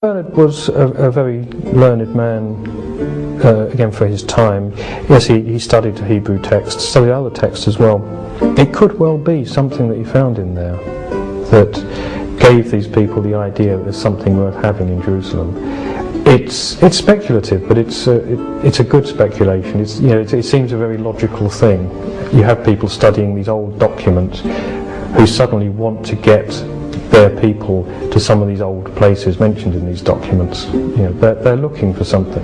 Bernard was a very learned man, again for his time. Yes, he studied the Hebrew text, studied other texts as well. It could well be something that he found in there that gave these people the idea that there's something worth having in Jerusalem. It's speculative, but it's a good speculation. It seems a very logical thing. You have people studying these old documents who suddenly want to get their people to some of these old places mentioned in these documents. They're looking for something.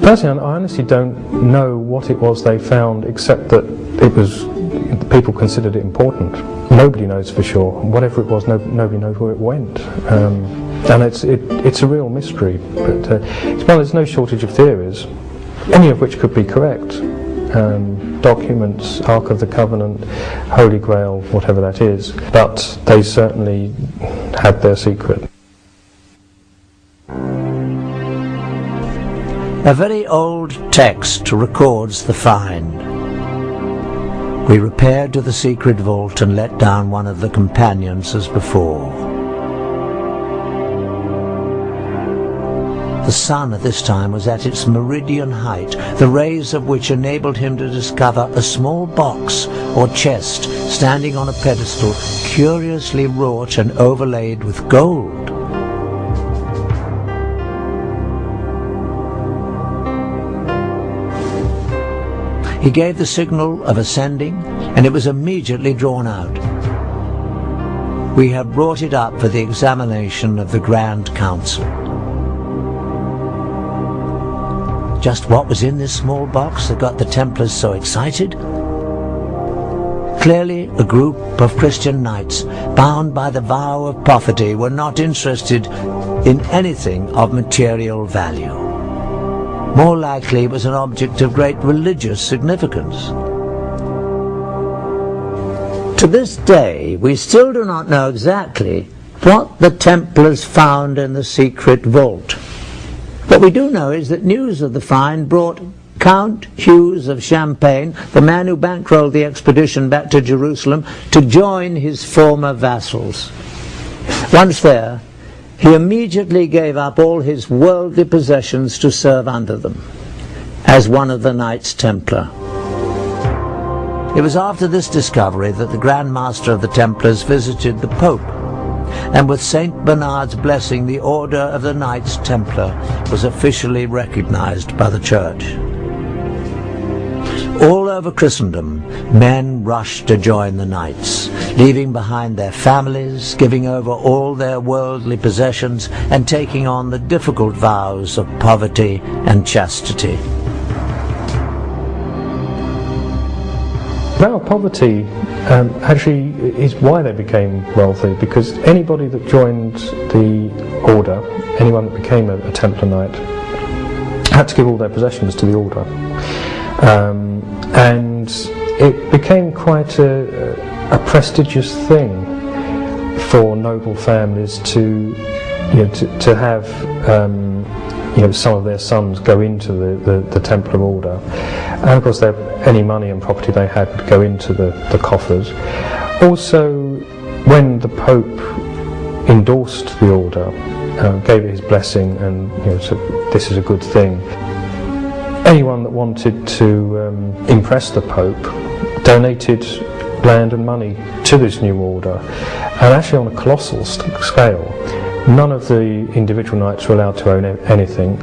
Personally, I honestly don't know what it was they found, except that people considered it important. Nobody knows for sure. Whatever it was, nobody knows where it went. And it's a real mystery. But there's no shortage of theories, any of which could be correct. Documents, Ark of the Covenant, Holy Grail, whatever that is. But they certainly had their secret. A very old text records the find. We repaired to the secret vault and let down one of the companions as before. The sun at this time was at its meridian height, the rays of which enabled him to discover a small box or chest standing on a pedestal curiously wrought and overlaid with gold. He gave the signal of ascending, and it was immediately drawn out. We had brought it up for the examination of the Grand Council. Just what was in this small box that got the Templars so excited? Clearly, a group of Christian knights, bound by the vow of poverty, were not interested in anything of material value. More likely it was an object of great religious significance. To this day, we still do not know exactly what the Templars found in the secret vault. What we do know is that news of the find brought Count Hughes of Champagne, the man who bankrolled the expedition back to Jerusalem, to join his former vassals. Once there, he immediately gave up all his worldly possessions to serve under them, as one of the Knights Templar. It was after this discovery that the Grand Master of the Templars visited the Pope, and with Saint Bernard's blessing, the Order of the Knights Templar was officially recognized by the Church. All over Christendom, men rushed to join the Knights, leaving behind their families, giving over all their worldly possessions, and taking on the difficult vows of poverty and chastity. Vow of poverty actually is why they became wealthy, because anybody that joined the order, anyone that became a Templar Knight, had to give all their possessions to the order. And it became quite a prestigious thing for noble families to have some of their sons go into the Templar order, and of course any money and property they had would go into the coffers. Also, when the Pope endorsed the order, gave it his blessing, and said this is a good thing, anyone that wanted to impress the Pope donated land and money to this new order, and actually on a colossal scale. None of the individual knights were allowed to own anything,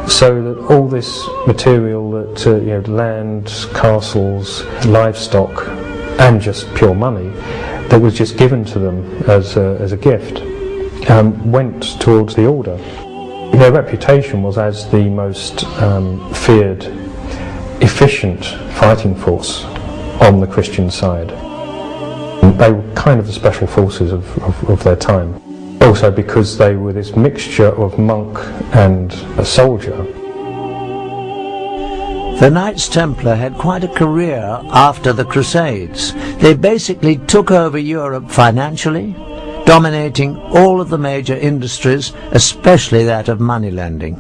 so that all this material, that land, castles, livestock, and just pure money that was just given to them as a gift, went towards the order. Their reputation was as the most feared, efficient fighting force on the Christian side. They were kind of the special forces of their time. Also because they were this mixture of monk and a soldier. The Knights Templar had quite a career after the Crusades. They basically took over Europe financially, dominating all of the major industries, especially that of money lending.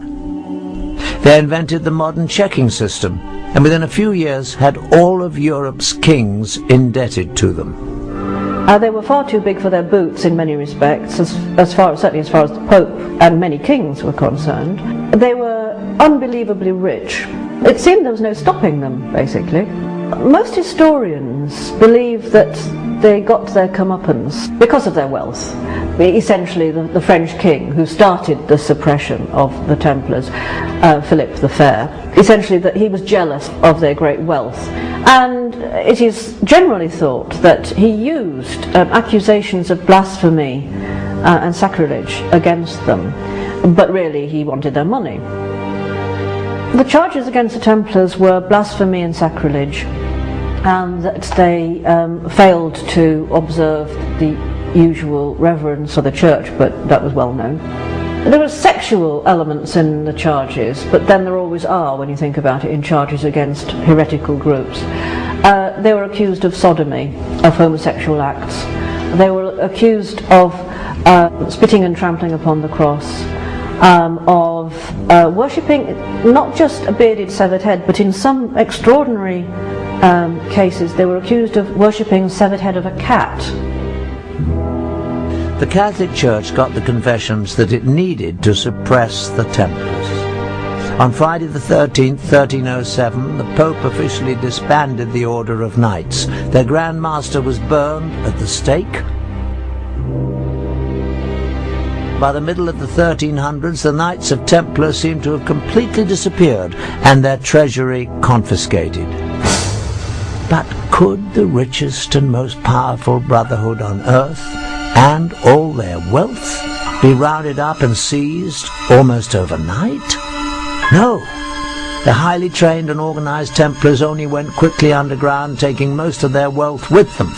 They invented the modern checking system, and within a few years had all of Europe's kings indebted to them. They were far too big for their boots in many respects, certainly as far as the Pope and many kings were concerned. They were unbelievably rich. It seemed there was no stopping them, basically. Most historians believe that they got their comeuppance because of their wealth. Essentially, the French king who started the suppression of the Templars, Philip the Fair, essentially that he was jealous of their great wealth. And it is generally thought that he used accusations of blasphemy and sacrilege against them, but really he wanted their money. The charges against the Templars were blasphemy and sacrilege, and that they failed to observe the usual reverence for the church, but that was well known. There were sexual elements in the charges, but then there always are when you think about it in charges against heretical groups. They were accused of sodomy, of homosexual acts. They were accused of spitting and trampling upon the cross, of worshipping not just a bearded severed head, but in some extraordinary cases they were accused of worshipping the severed head of a cat. The Catholic Church got the confessions that it needed to suppress the Templars. On Friday the 13th, 1307, the Pope officially disbanded the Order of Knights. Their Grand Master was burned at the stake. By the middle of the 1300s, the Knights of Templar seemed to have completely disappeared and their treasury confiscated. But could the richest and most powerful brotherhood on earth and all their wealth be rounded up and seized almost overnight? No. The highly trained and organized Templars only went quickly underground, taking most of their wealth with them.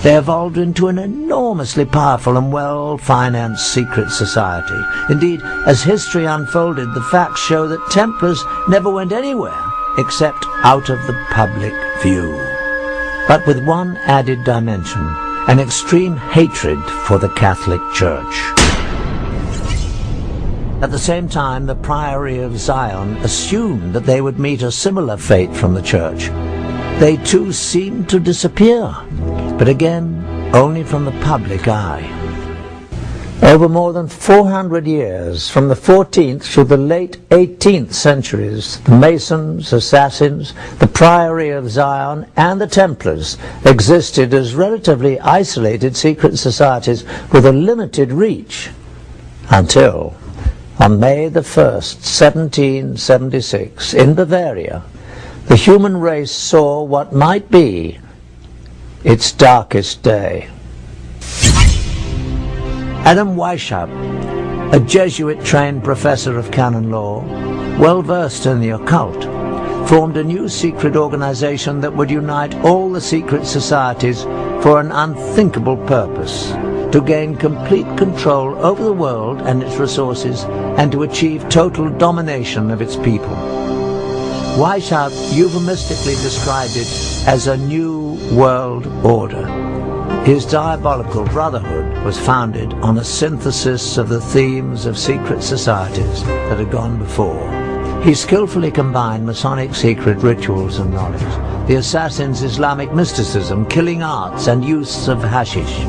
They evolved into an enormously powerful and well-financed secret society. Indeed, as history unfolded, the facts show that Templars never went anywhere except out of the public view. But with one added dimension: an extreme hatred for the Catholic Church. At the same time, the Priory of Zion assumed that they would meet a similar fate from the Church. They too seemed to disappear, but again, only from the public eye. Over more than 400 years, from the 14th through the late 18th centuries, the Masons, Assassins, the Priory of Zion, and the Templars existed as relatively isolated secret societies with a limited reach, until, on May the 1st, 1776, in Bavaria, the human race saw what might be its darkest day. Adam Weishaupt, a Jesuit-trained professor of canon law, well-versed in the occult, formed a new secret organization that would unite all the secret societies for an unthinkable purpose: to gain complete control over the world and its resources, and to achieve total domination of its people. Weishaupt euphemistically described it as a new world order. His diabolical brotherhood was founded on a synthesis of the themes of secret societies that had gone before. He skillfully combined Masonic secret rituals and knowledge, the Assassins' Islamic mysticism, killing arts, and use of hashish,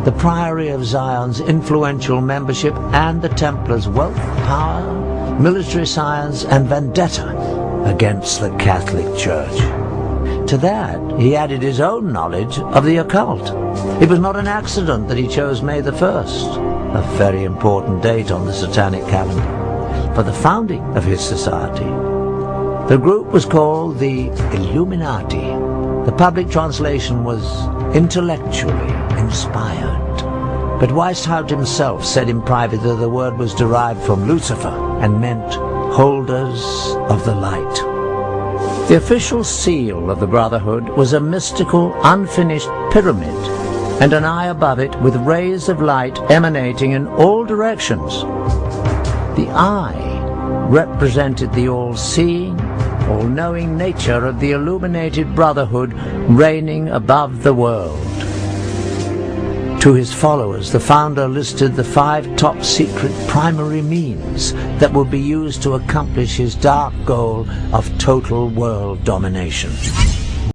the Priory of Zion's influential membership, and the Templars' wealth, power, military science, and vendetta against the Catholic Church. To that, he added his own knowledge of the occult. It was not an accident that he chose May the 1st, a very important date on the satanic calendar, for the founding of his society. The group was called the Illuminati. The public translation was intellectually inspired. But Weishaupt himself said in private that the word was derived from Lucifer and meant holders of the light. The official seal of the Brotherhood was a mystical, unfinished pyramid, and an eye above it with rays of light emanating in all directions. The eye represented the all-seeing, all-knowing nature of the illuminated Brotherhood reigning above the world. To his followers, the founder listed the 5 top-secret primary means that would be used to accomplish his dark goal of total world domination.